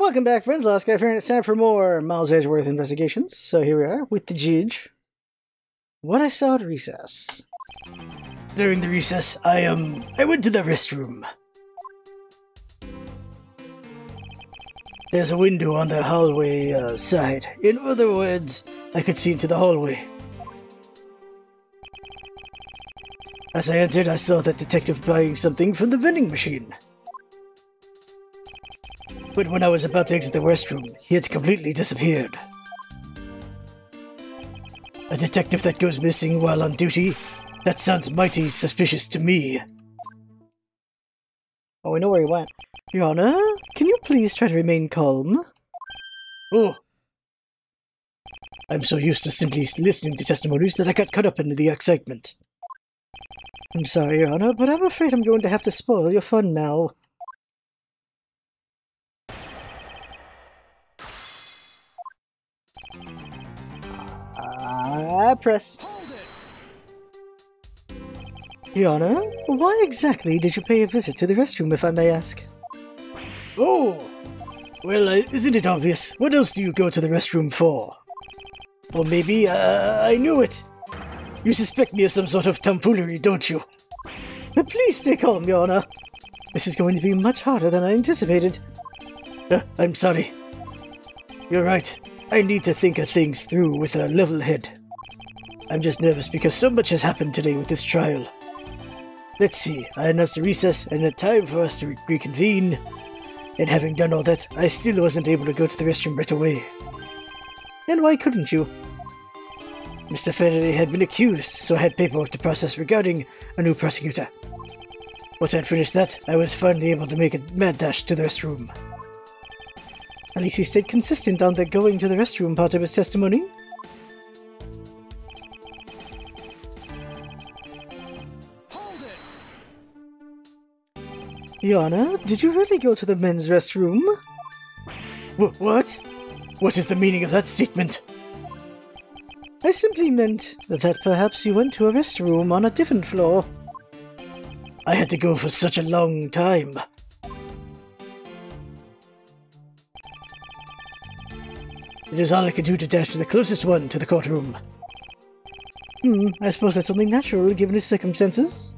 Welcome back, friends. LostScarf here, and it's time for more Miles Edgeworth investigations. So here we are with the judge. What I saw at recess. During the recess, I went to the restroom. There's a window on the hallway side. In other words, I could see into the hallway. As I entered, I saw that detective buying something from the vending machine. But when I was about to exit the restroom, he had completely disappeared. A detective that goes missing while on duty? That sounds mighty suspicious to me. Oh, we know where he went. Your Honor, can you please try to remain calm? Oh. I'm so used to simply listening to testimonies that I got caught up in the excitement. I'm sorry, Your Honor, but I'm afraid I'm going to have to spoil your fun now. Press. Your Honor, why exactly did you pay a visit to the restroom, if I may ask? Oh! Well, isn't it obvious? What else do you go to the restroom for? Or maybe, I knew it! You suspect me of some sort of tomfoolery, don't you? But please stay calm, Your Honor. This is going to be much harder than I anticipated. I'm sorry. You're right. I need to think of things through with a level head. I'm just nervous because so much has happened today with this trial. Let's see, I announced a recess and a time for us to reconvene. And having done all that, I still wasn't able to go to the restroom right away. And why couldn't you? Mr. Faraday had been accused, so I had paperwork to process regarding a new prosecutor. Once I'd finished that, I was finally able to make a mad dash to the restroom. At least he stayed consistent on the going to the restroom part of his testimony. Your Honor, did you really go to the men's restroom? What? What is the meaning of that statement? I simply meant that perhaps you went to a restroom on a different floor. I had to go for such a long time. It is all I could do to dash to the closest one to the courtroom. I suppose that's only natural given his circumstances.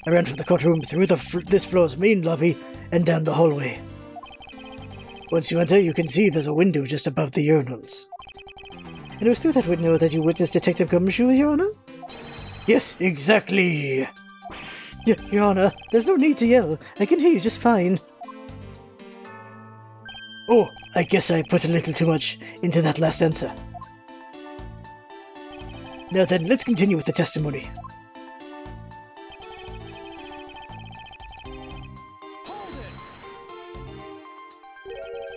I ran from the courtroom through this floor's main lobby and down the hallway. Once you enter, you can see there's a window just above the urinals. And it was through that window that you witnessed Detective Gumshoe, Your Honor? Yes, exactly! Your Honor, there's no need to yell. I can hear you just fine. Oh, I guess I put a little too much into that last answer. Now then, let's continue with the testimony.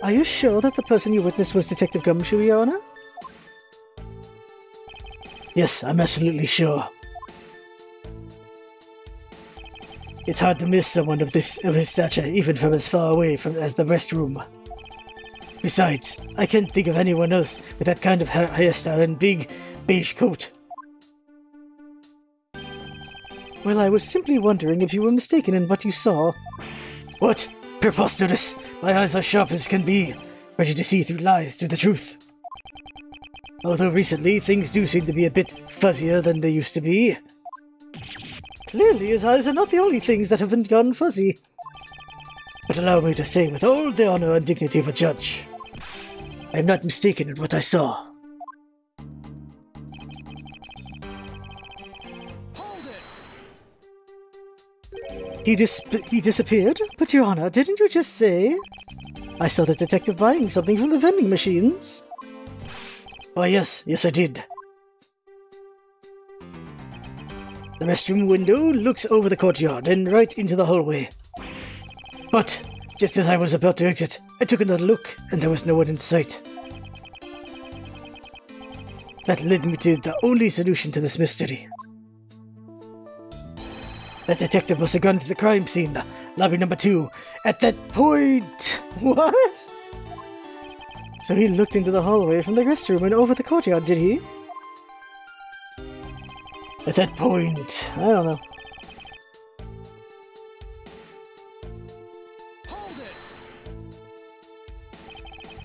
Are you sure that the person you witnessed was Detective Gumshoe, Your Honor? Yes, I'm absolutely sure. It's hard to miss someone of his stature, even from as far away as the restroom. Besides, I can't think of anyone else with that kind of hairstyle and big beige coat. Well, I was simply wondering if you were mistaken in what you saw. What? Preposterous! My eyes are sharp as can be, ready to see through lies to the truth. Although recently, things do seem to be a bit fuzzier than they used to be. Clearly, his eyes are not the only things that have gone fuzzy. But allow me to say with all the honor and dignity of a judge, I am not mistaken in what I saw. He disappeared? But Your Honor, didn't you just say? I saw the detective buying something from the vending machines. Why, yes, I did. The restroom window looks over the courtyard and right into the hallway. But, just as I was about to exit, I took another look, and there was no one in sight. That led me to the only solution to this mystery. That detective must have gone to the crime scene, lobby number 2, at that point! What? So he looked into the hallway from the restroom and over the courtyard, did he? At that point, I don't know.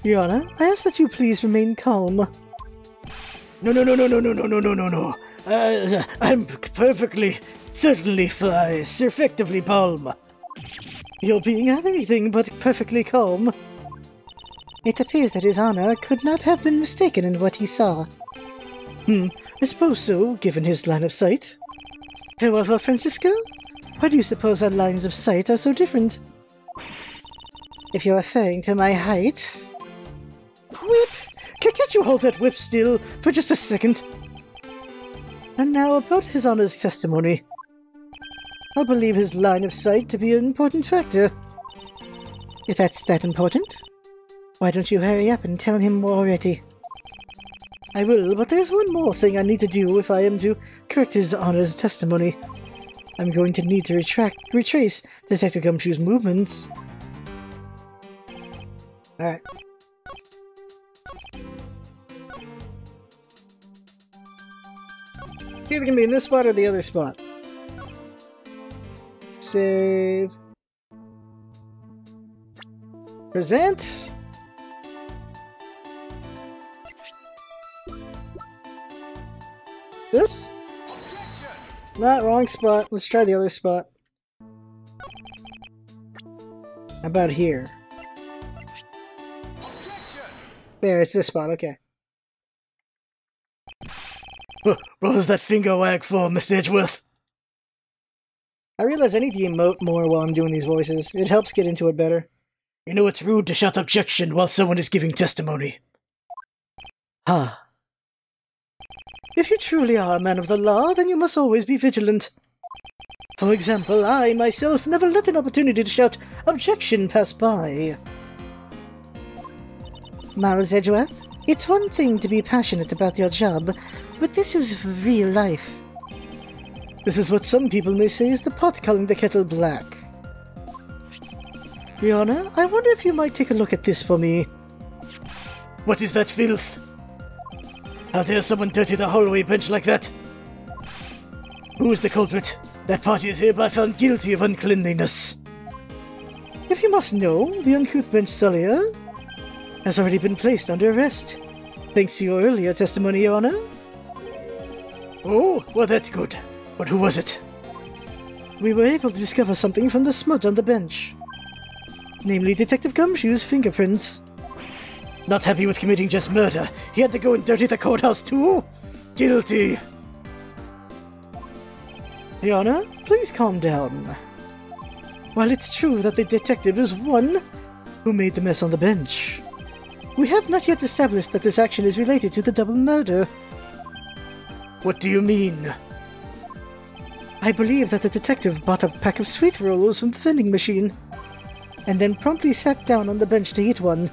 Your Honor, I ask that you please remain calm. No. I'm perfectly, certainly, effectively calm. You're being anything but perfectly calm. It appears that His Honor could not have been mistaken in what he saw. I suppose so, given his line of sight. However, Francisco, why do you suppose our lines of sight are so different? If you're referring to my height... Whip! Can't you hold that whip still for just a second? And now about His Honor's testimony. I'll believe his line of sight to be an important factor. If that's that important, why don't you hurry up and tell him already? I will, but there's one more thing I need to do if I am to correct His Honor's testimony. I'm going to need to retrace Detective Gumshoe's movements. Alright. It's either gonna be in this spot or the other spot. Save. Present. This? Not wrong spot. Let's try the other spot. How about here? There, it's this spot, okay. What was that finger wag for, Mr. Edgeworth? I realize I need to emote more while I'm doing these voices. It helps get into it better. You know it's rude to shout objection while someone is giving testimony. If you truly are a man of the law, then you must always be vigilant. For example, I, myself, never let an opportunity to shout objection pass by. Miles Edgeworth, it's one thing to be passionate about your job, but this is real life. This is what some people may say is the pot calling the kettle black. Your Honor, I wonder if you might take a look at this for me. What is that filth? How dare someone dirty the hallway bench like that? Who is the culprit? That party is hereby found guilty of uncleanliness. If you must know, the uncouth bench sullier has already been placed under arrest, thanks to your earlier testimony, Your Honor. Oh, well that's good. But who was it? We were able to discover something from the smudge on the bench. Namely Detective Gumshoe's fingerprints. Not happy with committing just murder, he had to go and dirty the courthouse too? Guilty! Your Honor, please calm down. While it's true that the detective is one who made the mess on the bench, we have not yet established that this action is related to the double murder. What do you mean? I believe that the detective bought a pack of sweet rolls from the vending machine, and then promptly sat down on the bench to eat one.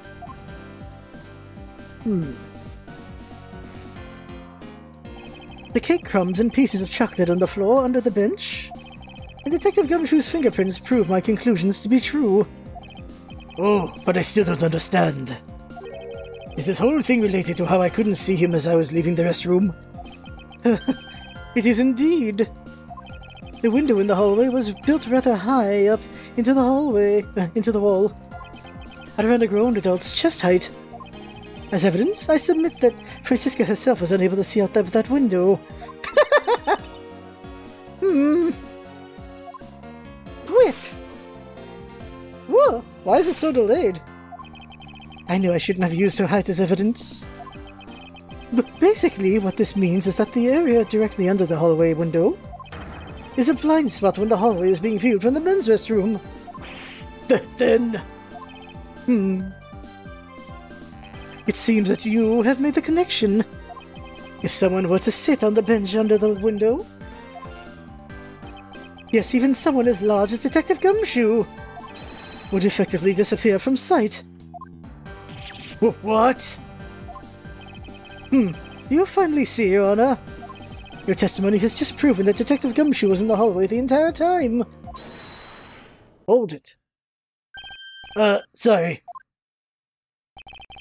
The cake crumbs and pieces of chocolate on the floor under the bench, and Detective Gumshoe's fingerprints prove my conclusions to be true. Oh, but I still don't understand. Is this whole thing related to how I couldn't see him as I was leaving the restroom? It is indeed. The window in the hallway was built rather high up into the wall, at around a grown adult's chest height. As evidence, I submit that Francisca herself was unable to see out of that window. Whip! Whoa, why is it so delayed? I knew I shouldn't have used her height as evidence. But basically, what this means is that the area directly under the hallway window is a blind spot when the hallway is being viewed from the men's restroom. Then... It seems that you have made the connection. If someone were to sit on the bench under the window... Yes, even someone as large as Detective Gumshoe would effectively disappear from sight. What? You finally see, Your Honor. Your testimony has just proven that Detective Gumshoe was in the hallway the entire time. Hold it. Sorry.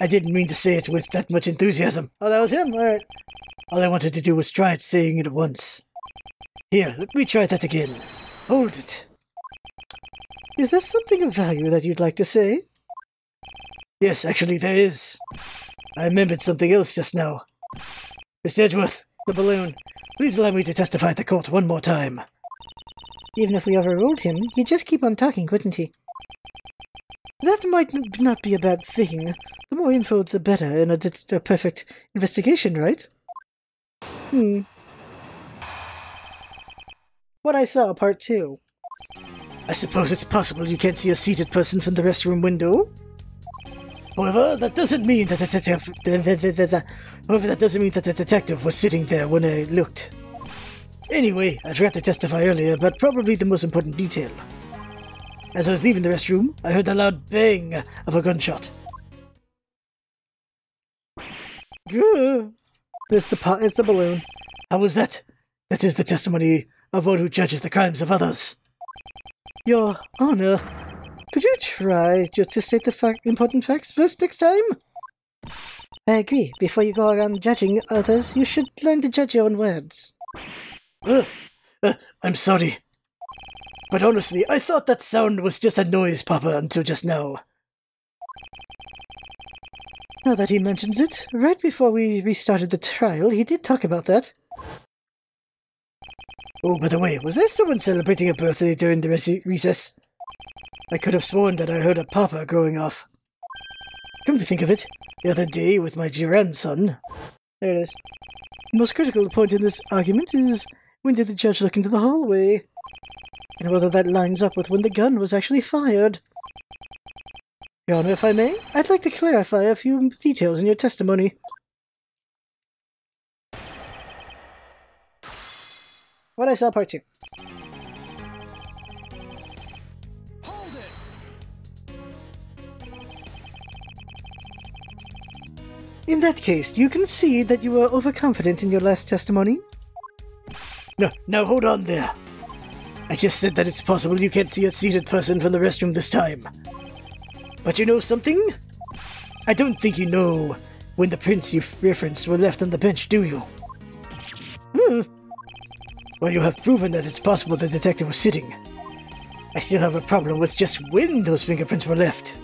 I didn't mean to say it with that much enthusiasm. Oh, that was him? Alright. All I wanted to do was try saying it once. Here, let me try that again. Hold it. Is there something of value that you'd like to say? Yes, actually there is. I remembered something else just now. Mr. Edgeworth, the balloon, please allow me to testify at the court one more time. Even if we overruled him, he'd just keep on talking, wouldn't he? That might not be a bad thing. The more info, the better in a perfect investigation, right? What I saw, part 2. I suppose it's possible you can't see a seated person from the restroom window. However, that doesn't mean that the detective was sitting there when I looked. Anyway, I forgot to testify earlier, but probably the most important detail. As I was leaving the restroom, I heard the loud bang of a gunshot. It's the balloon. How was that? That is the testimony of one who judges the crimes of others. Your Honor, could you try just to state the important facts first next time? I agree. Before you go around judging others, you should learn to judge your own words. I'm sorry. But honestly, I thought that sound was just a noise, Papa, until just now. Now that he mentions it, right before we restarted the trial, he did talk about that. Oh, by the way, was there someone celebrating a birthday during the recess? I could have sworn that I heard a papa going off. Come to think of it, the other day with my grandson... There it is. The most critical point in this argument is when did the judge look into the hallway? And whether that lines up with when the gun was actually fired. Your Honor, if I may, I'd like to clarify a few details in your testimony. What I saw, part 2. Hold it. In that case, you concede that you were overconfident in your last testimony? No, hold on there. I just said that it's possible you can't see a seated person from the restroom this time. But you know something? I don't think you know when the prints you referenced were left on the bench, do you? Well, you have proven that it's possible the detective was sitting. I still have a problem with just when those fingerprints were left.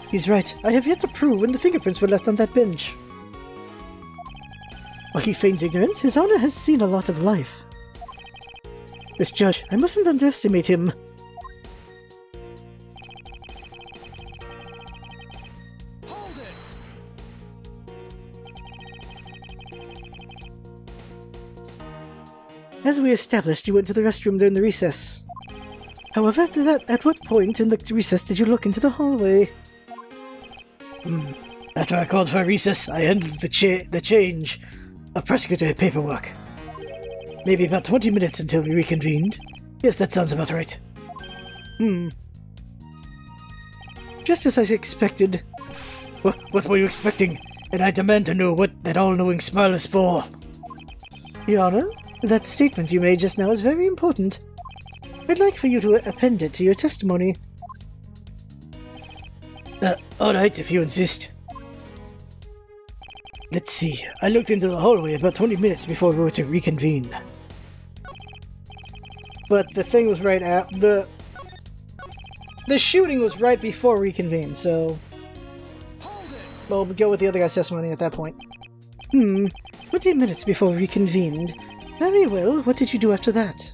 He's right. I have yet to prove when the fingerprints were left on that bench. While he feigns ignorance, His Honor has seen a lot of life. This judge, I mustn't underestimate him. Hold it. As we established, you went to the restroom during the recess. However, at what point in the recess did you look into the hallway? After I called for recess, I handled the change of prosecutor paperwork. Maybe about 20 minutes until we reconvened. Yes, that sounds about right. Just as I expected. What were you expecting? And I demand to know what that all-knowing smile is for. Your Honor, that statement you made just now is very important. I'd like for you to append it to your testimony. Alright, if you insist. Let's see. I looked into the hallway about 20 minutes before we were to reconvene. But the thing was right at the shooting was right before reconvene, so well, we'll go with the other guy's testimony at that point. 20 minutes before reconvened. Very well, what did you do after that?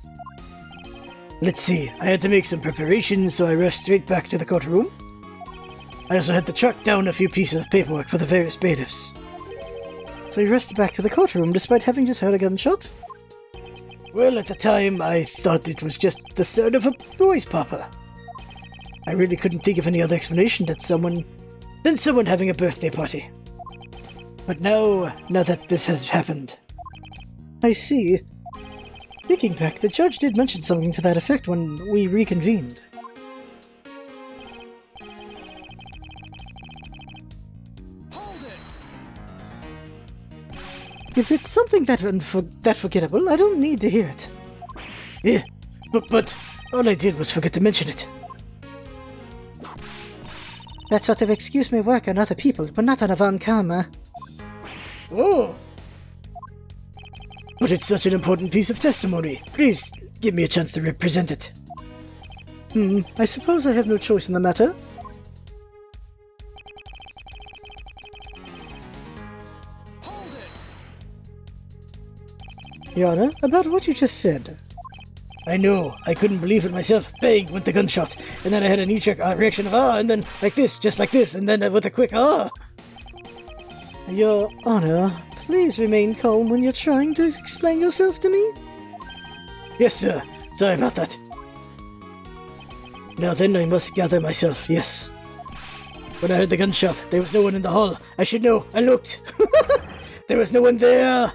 Let's see, I had to make some preparations, so I rushed straight back to the courtroom. I also had to track down a few pieces of paperwork for the various bailiffs. So you rushed back to the courtroom despite having just heard a gunshot? Well, at the time, I thought it was just the sound of a noise, Papa. I really couldn't think of any other explanation than someone having a birthday party. But now that this has happened... I see. Thinking back, the judge did mention something to that effect when we reconvened. If it's something that forgettable, I don't need to hear it. Yeah, but all I did was forget to mention it. That sort of excuse may work on other people, but not on Von Karma. Oh! But it's such an important piece of testimony. Please, give me a chance to represent it. I suppose I have no choice in the matter. Your Honor, about what you just said. I know, I couldn't believe it myself. Bang, went the gunshot. And then I had a knee-jerk reaction of and then like this, just like this, and then with a quick Your Honor, please remain calm when you're trying to explain yourself to me. Yes, sir. Sorry about that. Now then I must gather myself, yes. When I heard the gunshot, there was no one in the hall. I should know. I looked. There was no one there.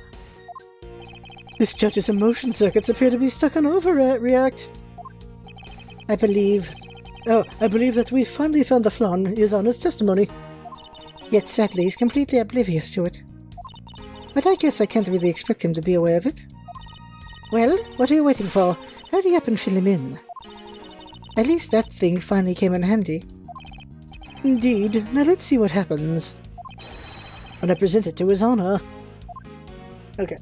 This judge's emotion circuits appear to be stuck on overreact. I believe that we finally found the flaw in His Honor's testimony. Yet sadly, he's completely oblivious to it. But I guess I can't really expect him to be aware of it. Well, what are you waiting for? Hurry up and fill him in. At least that thing finally came in handy. Indeed. Now let's see what happens when I present it to His Honor. Okay.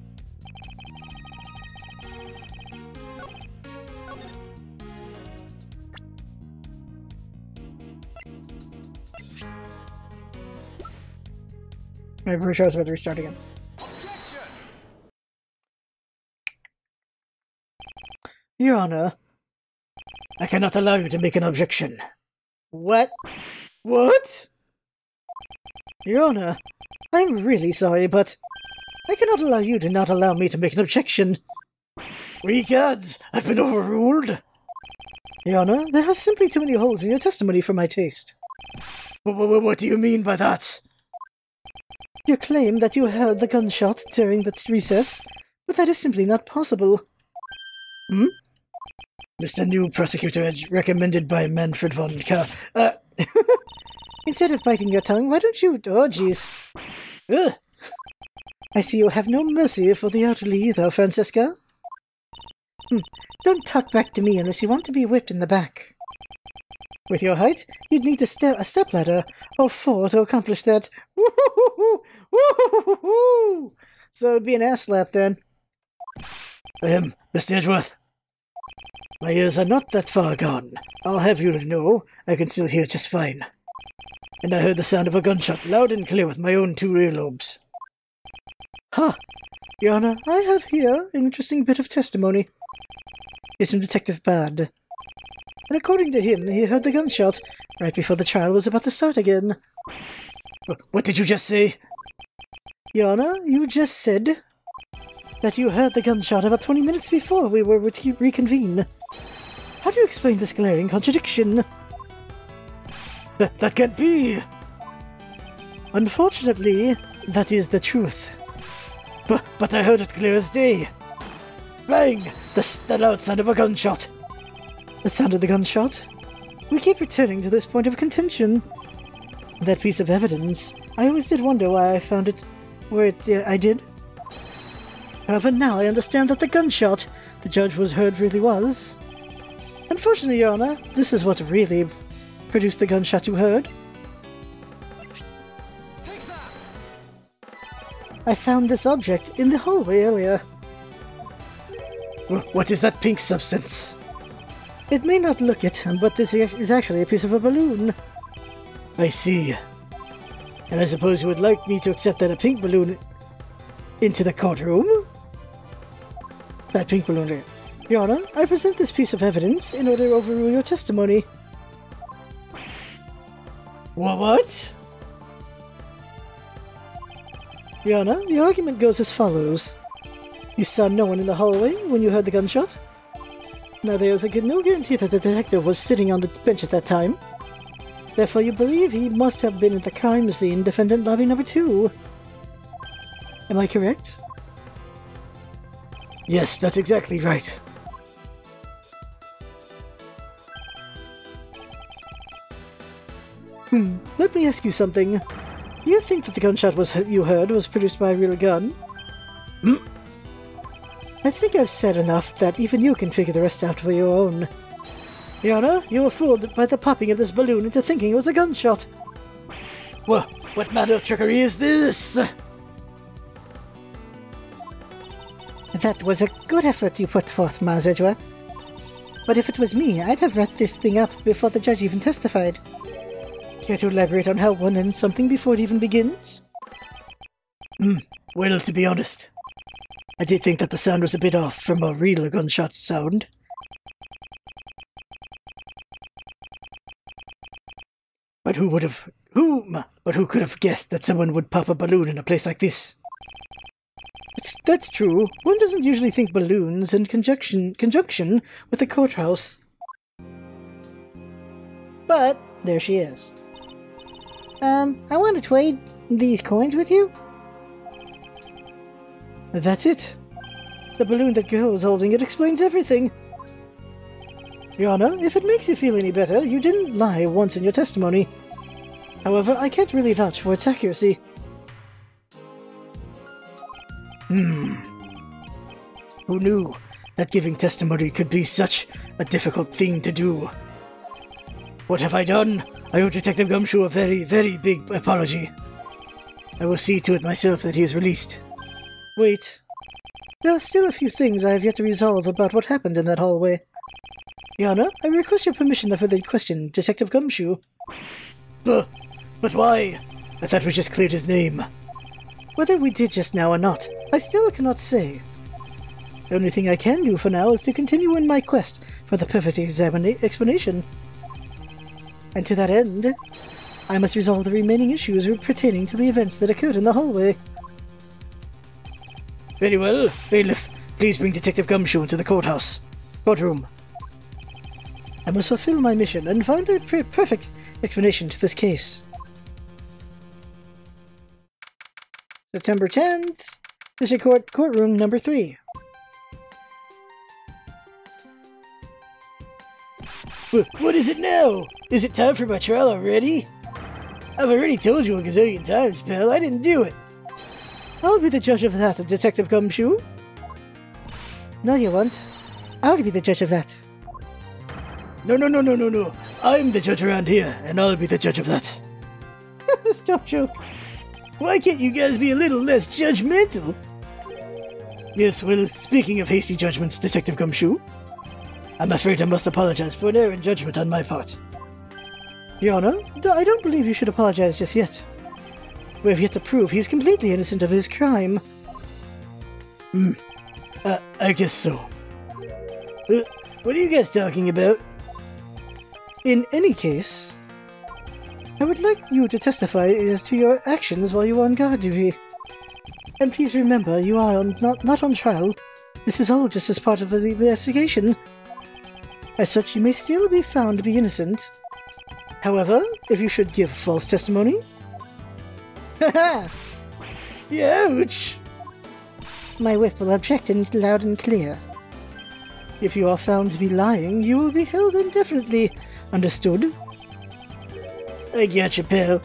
I'm pretty sure I was about to restart again. Your Honor, I cannot allow you to make an objection. What? What? Your Honor, I'm really sorry, but I cannot allow you to not allow me to make an objection. We gods, I've been overruled. Your Honor, there are simply too many holes in your testimony for my taste. What do you mean by that? You claim that you heard the gunshot during the recess, but that is simply not possible. Hmm? Mr. New Prosecutor, recommended by Manfred von K. Instead of biting your tongue, why don't you... Oh, jeez. Ugh. I see you have no mercy for the elderly either, Francesca. Don't talk back to me unless you want to be whipped in the back. With your height, you'd need a stepladder, or 4 to accomplish that. Woo-hoo-hoo-hoo! Woo-hoo-hoo-hoo! So it'd be an ass slap then. Mr. Edgeworth. My ears are not that far gone. I'll have you to know, I can still hear just fine. And I heard the sound of a gunshot loud and clear with my own 2 earlobes. Huh. Your Honor, I have here an interesting bit of testimony. It's from Detective Bad. And according to him, he heard the gunshot right before the trial was about to start again. What did you just say? Your Honor, you just said that you heard the gunshot about 20 minutes before we were to reconvene. How do you explain this glaring contradiction? That can't be! Unfortunately, that is the truth. But I heard it clear as day. Bang! The loud sound of a gunshot. The sound of the gunshot? We keep returning to this point of contention. That piece of evidence. I always did wonder why I found it where I did. However, now I understand that the gunshot the judge heard really was. Unfortunately, Your Honor, this is what really produced the gunshot you heard. I found this object in the hallway earlier. What is that pink substance? It may not look it, but this is actually a piece of a balloon. I see. And I suppose you would like me to accept that a pink balloon into the courtroom? That pink balloon there. Your Honor, I present this piece of evidence in order to overrule your testimony. What? Your Honor, your argument goes as follows. You saw no one in the hallway when you heard the gunshot? Now there is no guarantee that the detective was sitting on the bench at that time. Therefore you believe he must have been at the crime scene, defendant lobby number 2. Am I correct? Yes, that's exactly right. Let me ask you something. Do you think that the gunshot you heard was produced by a real gun? I think I've said enough that even you can figure the rest out for your own. Your Honor, you were fooled by the popping of this balloon into thinking it was a gunshot. What manner of trickery is this? That was a good effort you put forth, Mars Edgeworth. But if it was me, I'd have wrapped this thing up before the judge even testified. Care to elaborate on how one ends something before it even begins? Well, to be honest, I did think that the sound was a bit off from a real gunshot sound. But who could have guessed that someone would pop a balloon in a place like this? That's true. One doesn't usually think balloons in conjunction with the courthouse. But there she is. I want to trade these coins with you. That's it. The balloon that girl was holding, it explains everything. Your Honor, if it makes you feel any better, you didn't lie once in your testimony. However, I can't really vouch for its accuracy. Who knew that giving testimony could be such a difficult thing to do? What have I done? I owe Detective Gumshoe a very, very big apology. I will see to it myself that he is released. Wait. There are still a few things I have yet to resolve about what happened in that hallway. Your Honor, I request your permission to further question Detective Gumshoe. But why? I thought we just cleared his name. Whether we did just now or not, I still cannot say. The only thing I can do for now is to continue in my quest for the perfect explanation. And to that end, I must resolve the remaining issues pertaining to the events that occurred in the hallway. Very well. Bailiff, please bring Detective Gumshoe into the courtroom. I must fulfill my mission and find the perfect explanation to this case. September 10th, District Court, Courtroom number 3. What is it now? Is it time for my trial already? I've already told you a gazillion times, pal. I didn't do it. I'll be the judge of that, Detective Gumshoe. No, you won't. I'll be the judge of that. No. I'm the judge around here, and I'll be the judge of that. Stop joke. Why can't you guys be a little less judgmental? Yes, well, speaking of hasty judgments, Detective Gumshoe, I'm afraid I must apologize for an error in judgment on my part. Your Honor, I don't believe you should apologize just yet. We have yet to prove he's completely innocent of his crime. I guess so. What are you guys talking about? In any case, I would like you to testify as to your actions while you were on guard duty. And please remember, you are not on trial. This is all just as part of the investigation. As such, you may still be found to be innocent. However, if you should give false testimony... Haha! Ouch! My whip will object loud and clear. If you are found to be lying, you will be held indefinitely. Understood? I gotcha, pal.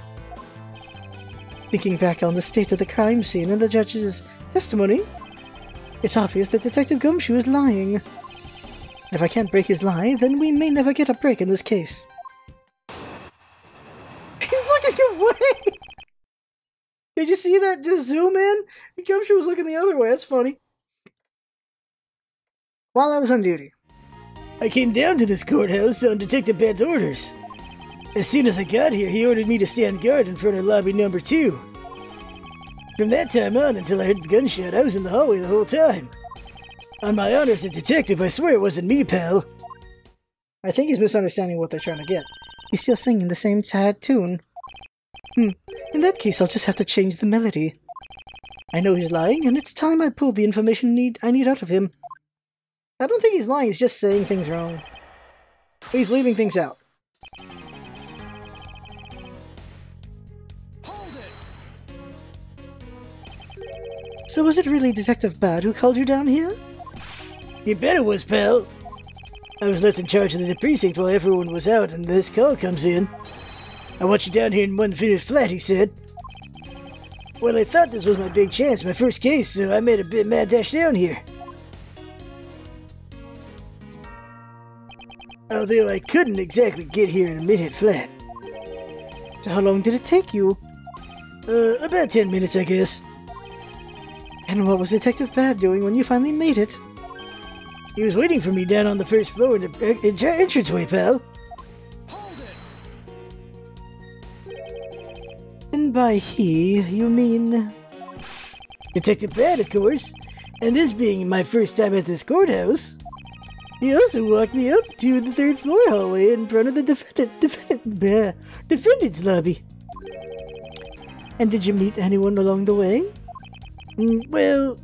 Thinking back on the state of the crime scene and the judge's testimony, it's obvious that Detective Gumshoe is lying. If I can't break his lie, then we may never get a break in this case. He's looking away! Did you see that? Just zoom in? Gumshoe was looking the other way. That's funny. While I was on duty, I came down to this courthouse on Detective Bad's orders. As soon as I got here, he ordered me to stand guard in front of lobby number 2. From that time on until I heard the gunshot, I was in the hallway the whole time. On my honor as a detective, I swear it wasn't me, pal. I think he's misunderstanding what they're trying to get. He's still singing the same sad tune. In that case, I'll just have to change the melody. I know he's lying, and it's time I pulled the information I need out of him. I don't think he's lying, he's just saying things wrong. He's leaving things out. So was it really Detective Bad who called you down here? You bet it was, pal. I was left in charge of the precinct while everyone was out, and this call comes in. I want you down here in 1 minute flat, he said. Well, I thought this was my big chance, my first case, so I made a bit mad dash down here. Although I couldn't exactly get here in a minute flat. So how long did it take you? About 10 minutes, I guess. And what was Detective Bad doing when you finally made it? He was waiting for me down on the first floor in the entranceway, pal. And by he, you mean... Detective Bad, of course. And this being my first time at this courthouse, he also walked me up to the 3rd floor hallway in front of the defendant's lobby. And did you meet anyone along the way? Well,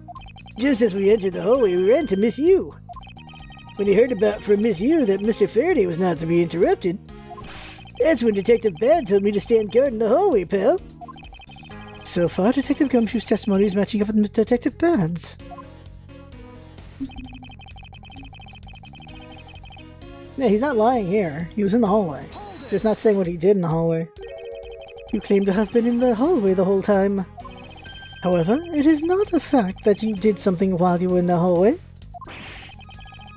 just as we entered the hallway, we ran to Miss Yu. When he heard from Miss Yu that Mr. Faraday was not to be interrupted, that's when Detective Bad told me to stand guard in the hallway, pal. So far, Detective Gumshoe's testimony is matching up with Detective Bad's. Yeah, he's not lying here. He was in the hallway. Just not saying what he did in the hallway. You claim to have been in the hallway the whole time. However, it is not a fact that you did something while you were in the hallway.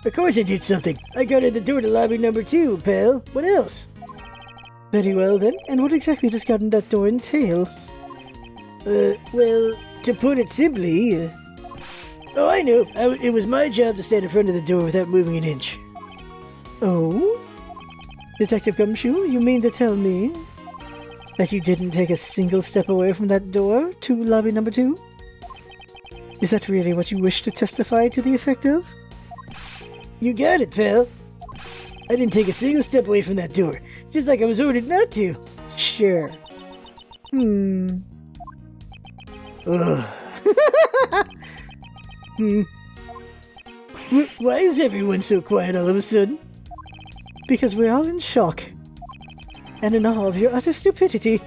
Of course I did something. I guarded the door to lobby number 2, pal. What else? Very well then, and what exactly does guarding that door entail? Well, to put it simply... Oh, I know. It was my job to stand in front of the door without moving an inch. Oh? Detective Gumshoe, you mean to tell me that you didn't take a single step away from that door to lobby number 2? Is that really what you wish to testify to the effect of? You got it, pal. I didn't take a single step away from that door, just like I was ordered not to. Sure. Ugh. Why is everyone so quiet all of a sudden? Because we're all in shock. And in awe of your utter stupidity.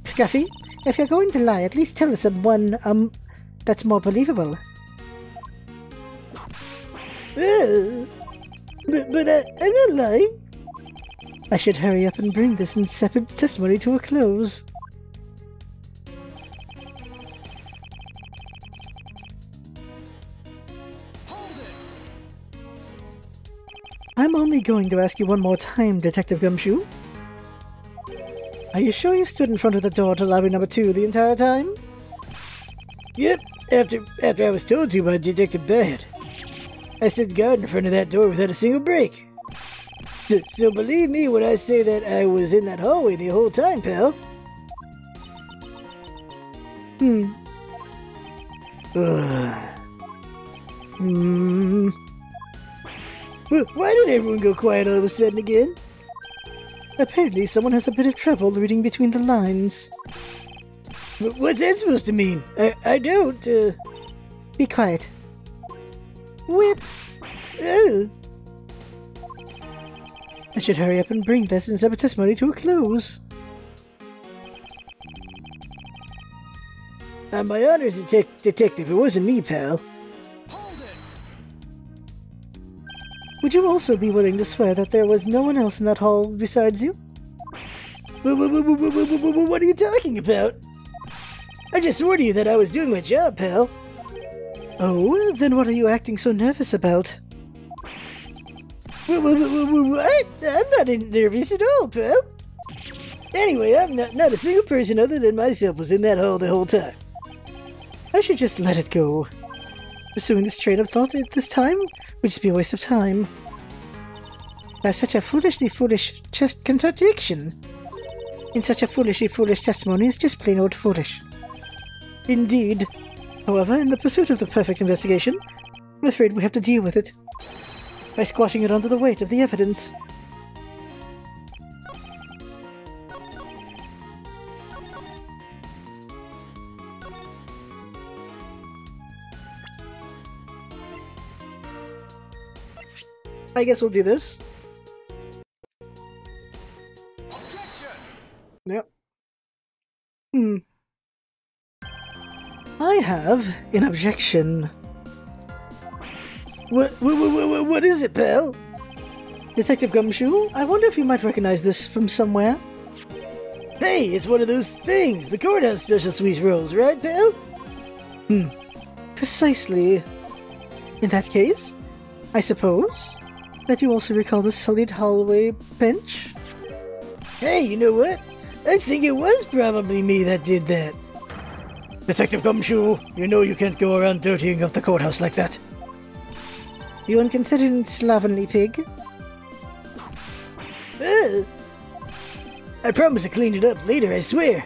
Scruffy, if you're going to lie, at least tell us one, that's more believable. But I'm not lying. I should hurry up and bring this insipid testimony to a close. I'm only going to ask you one more time, Detective Gumshoe. Are you sure you stood in front of the door to lobby number 2 the entire time? Yep, after I was told to by Detective Bad. I stood guard in front of that door without a single break. So believe me when I say that I was in that hallway the whole time, pal. Why did everyone go quiet all of a sudden again? Apparently someone has a bit of trouble reading between the lines. What's that supposed to mean? I don't, Be quiet. Whip! Oh! I should hurry up and bring this insipid testimony to a close. On my honor, detective, it wasn't me, pal. Would you also be willing to swear that there was no one else in that hall besides you? What are you talking about? I just swore to you that I was doing my job, pal. Oh, then what are you acting so nervous about? What? I'm not nervous at all, pal. Anyway, I'm not a single person other than myself was in that hall the whole time. I should just let it go. Pursuing this train of thought at this time would just be a waste of time. I have such a foolish just contradiction. In such a foolish testimony is just plain old foolish. Indeed. However, in the pursuit of the perfect investigation, I'm afraid we have to deal with it. By squashing it under the weight of the evidence. I guess we'll do this. Yep. I have an objection. What is it, pal? Detective Gumshoe, I wonder if you might recognize this from somewhere. Hey, it's one of those things, the courthouse special suite rolls, right, pal? Precisely. In that case, I suppose that you also recall the sullied hallway bench? Hey, you know what? I think it was probably me that did that. Detective Gumshoe, you know you can't go around dirtying up the courthouse like that. You inconsiderate slovenly pig. I promise to clean it up later, I swear.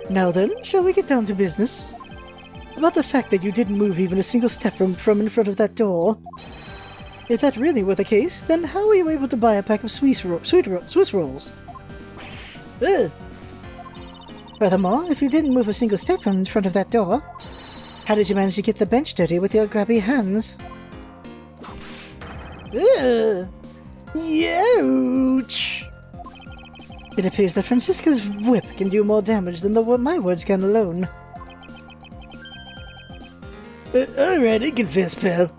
Now then, shall we get down to business? about the fact that you didn't move even a single step from in front of that door. If that really were the case, then how were you able to buy a pack of Swiss rolls? Ugh. Furthermore, if you didn't move a single step from in front of that door, how did you manage to get the bench dirty with your grabby hands? Ugh! Youch! It appears that Francisca's whip can do more damage than my words can alone. Alright, I confess, pal.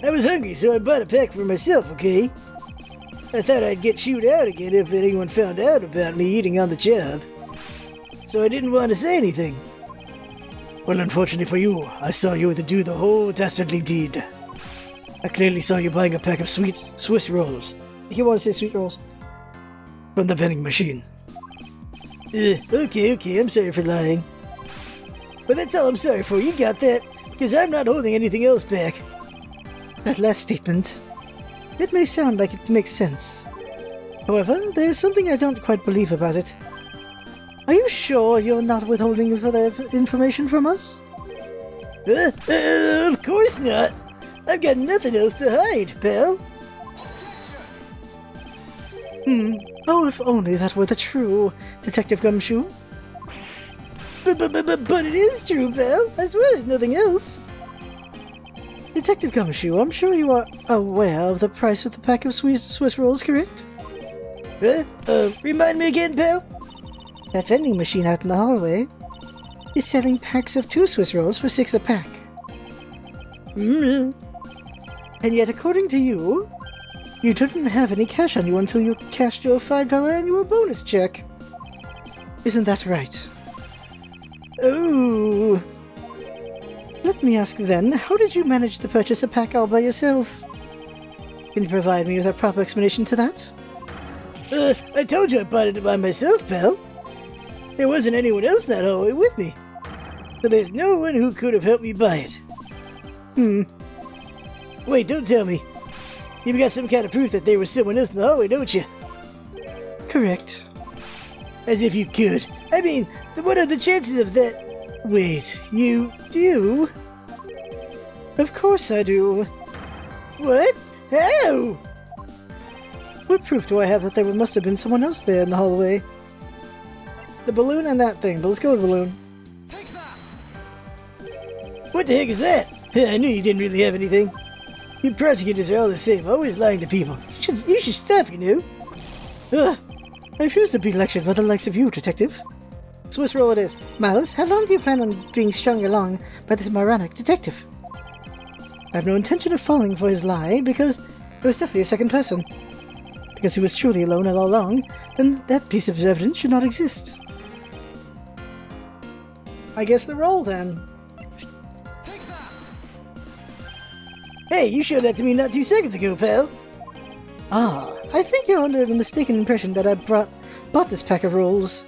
I was hungry, so I bought a pack for myself, okay? I thought I'd get chewed out again if anyone found out about me eating on the job. So I didn't want to say anything. Well, unfortunately for you, I saw you do the whole dastardly deed. I clearly saw you buying a pack of Swiss rolls. You want to say sweet rolls? From the vending machine. Okay, I'm sorry for lying. But that's all I'm sorry for, you got that? Because I'm not holding anything else back. That last statement, it may sound like it makes sense. However, there's something I don't quite believe about it. Are you sure you're not withholding further information from us? Of course not. I've got nothing else to hide, pal. Oh, if only that were the true Detective Gumshoe. But it is true, pal. I swear there's nothing else. Detective Gumshoe, I'm sure you are aware of the price of the pack of Swiss rolls, correct? Remind me again, pal? That vending machine out in the hallway is selling packs of 2 Swiss rolls for 6 a pack. And yet, according to you, you didn't have any cash on you until you cashed your $5 annual bonus check. Isn't that right? Oh. Let me ask then, how did you manage to purchase a pack all by yourself? Can you provide me with a proper explanation to that? I told you I bought it by myself, pal. There wasn't anyone else in that hallway with me. So there's no one who could have helped me buy it. Wait, don't tell me. You've got some kind of proof that there was someone else in the hallway, don't you? Correct. As if you could. I mean, what are the chances of that? Wait, you do? Of course I do. What? How? What proof do I have that there must have been someone else there in the hallway? The balloon and that thing, but let's go with the balloon. What the heck is that? I knew you didn't really have anything. You prosecutors are all the same, always lying to people. You should stop, you know. Ugh. I refuse to be lectured by the likes of you, detective. Swiss roll it is. Miles, how long do you plan on being strung along by this moronic detective? I have no intention of falling for his lie, because it was definitely a second person. Because he was truly alone all along, then that piece of evidence should not exist. I guess the roll, then. Hey, you showed that to me not 2 seconds ago, pal. Ah, I think you're under the mistaken impression that I bought this pack of rolls.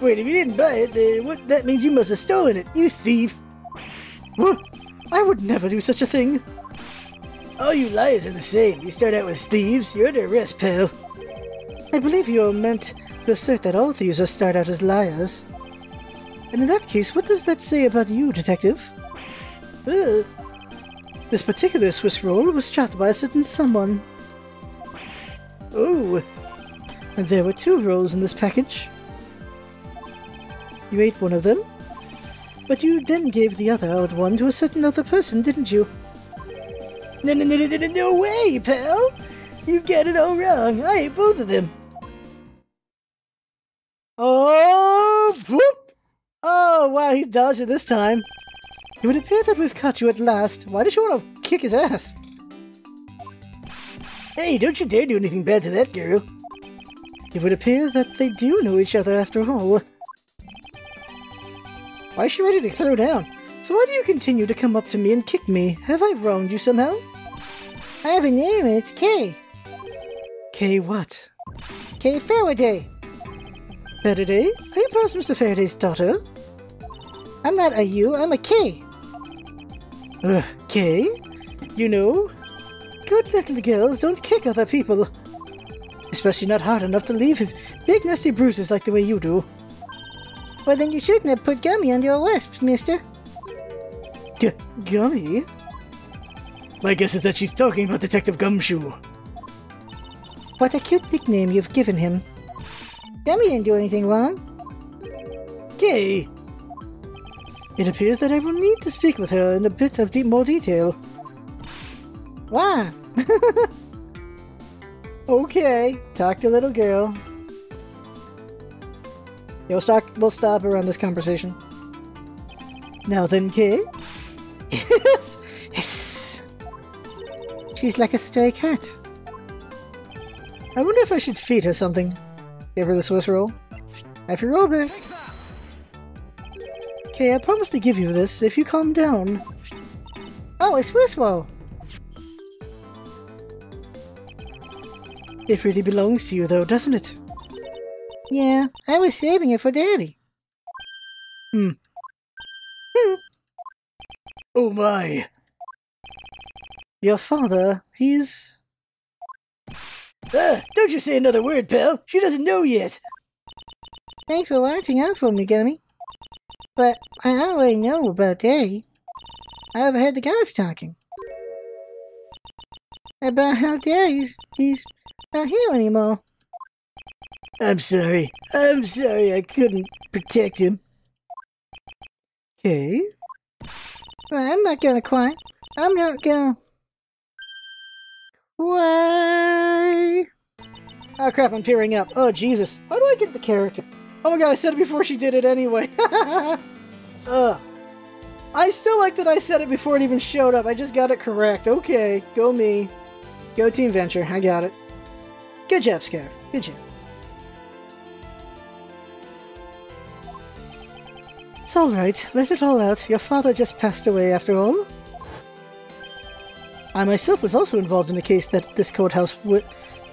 Wait, if you didn't buy it, then that means you must have stolen it, you thief! What? I would never do such a thing! All you liars are the same. You start out as thieves, you're under arrest, pal. I believe you're meant to assert that all thieves start out as liars. And in that case, what does that say about you, detective? This particular Swiss roll was shot by a certain someone. Oh, and there were 2 rolls in this package. You ate one of them, but you then gave the other one to a certain other person, didn't you? No way, pal! You got it all wrong. I ate both of them. Oh, whoop! Oh, wow, he dodged it this time. It would appear that we've caught you at last. Why did you want to kick his ass? Hey, don't you dare do anything bad to that girl. It would appear that they do know each other after all. Why is she ready to throw down? So why do you continue to come up to me and kick me? Have I wronged you somehow? I have a name and it's Kay. Kay what? Kay Faraday. Faraday? Are you perhaps Mr. Faraday's daughter? I'm not a you, I'm a Kay. Kay? You know, good little girls don't kick other people. Especially not hard enough to leave big nasty bruises like the way you do. Well, then you shouldn't have put Gummy under a wasp, mister. Gummy? My guess is that she's talking about Detective Gumshoe. What a cute nickname you've given him. Gummy didn't do anything wrong. Okay. It appears that I will need to speak with her in a bit of more detail. Why? Okay, talk to little girl. We'll stop around this conversation. Now then, Kay. Yes! Yes! She's like a stray cat. I wonder if I should feed her something. Give her the Swiss roll. Have your roll back. Okay, I promise to give you this if you calm down. Oh, a Swiss roll! It really belongs to you though, doesn't it? Yeah, I was saving it for Daddy. Oh my! Your father, he's... don't you say another word, pal! She doesn't know yet! Thanks for watching out for me, Gummy. But I already know about Daddy. I overheard the guards talking. About how Daddy's... he's not here anymore. I'm sorry. I'm sorry I couldn't protect him. Okay. Well, I'm not gonna cry. I'm not gonna... cry. Oh crap, I'm tearing up. Oh Jesus. How do I get the character? Oh my god, I said it before she did it anyway. I still like that I said it before it even showed up. I just got it correct. Okay, go me. Go Team Venture. I got it. Good job, Scarf. Good job. It's alright. Let it all out. Your father just passed away after all. I myself was also involved in a case at this courthouse when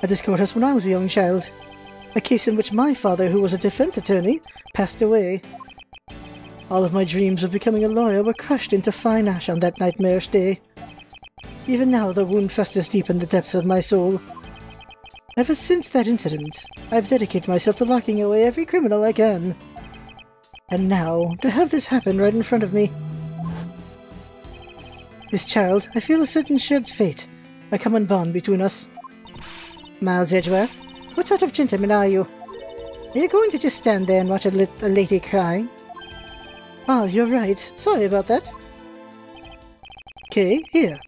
I was a young child. A case in which my father, who was a defense attorney, passed away. All of my dreams of becoming a lawyer were crushed into fine ash on that nightmarish day. Even now, the wound festers deep in the depths of my soul. Ever since that incident, I've dedicated myself to locking away every criminal I can. And now, to have this happen right in front of me. This child, I feel a certain shared fate, a common bond between us. Miles Edgeworth, what sort of gentleman are you? Are you going to just stand there and watch a lady cry? Oh, you're right. Sorry about that. Okay, here.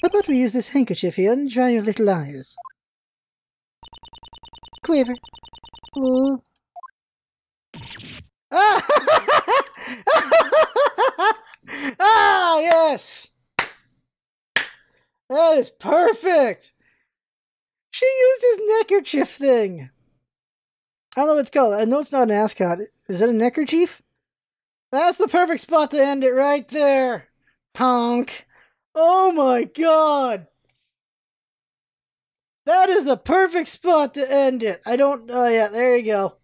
How about we use this handkerchief here and dry your little eyes? Quiver. Ooh. Ah, yes! That is perfect! She used his neckerchief thing! I don't know what it's called. I know it's not an ascot. Is it a neckerchief? That's the perfect spot to end it right there! Honk! Oh my god! That is the perfect spot to end it! Oh yeah, there you go.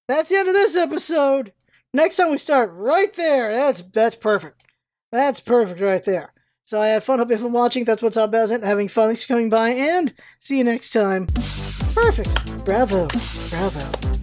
That's the end of this episode! Next time we start right there! That's perfect. That's perfect right there. So I had fun. Hope you have fun watching. That's what's up, Bezant. Having fun. Thanks for coming by, and see you next time. Perfect. Bravo. Bravo.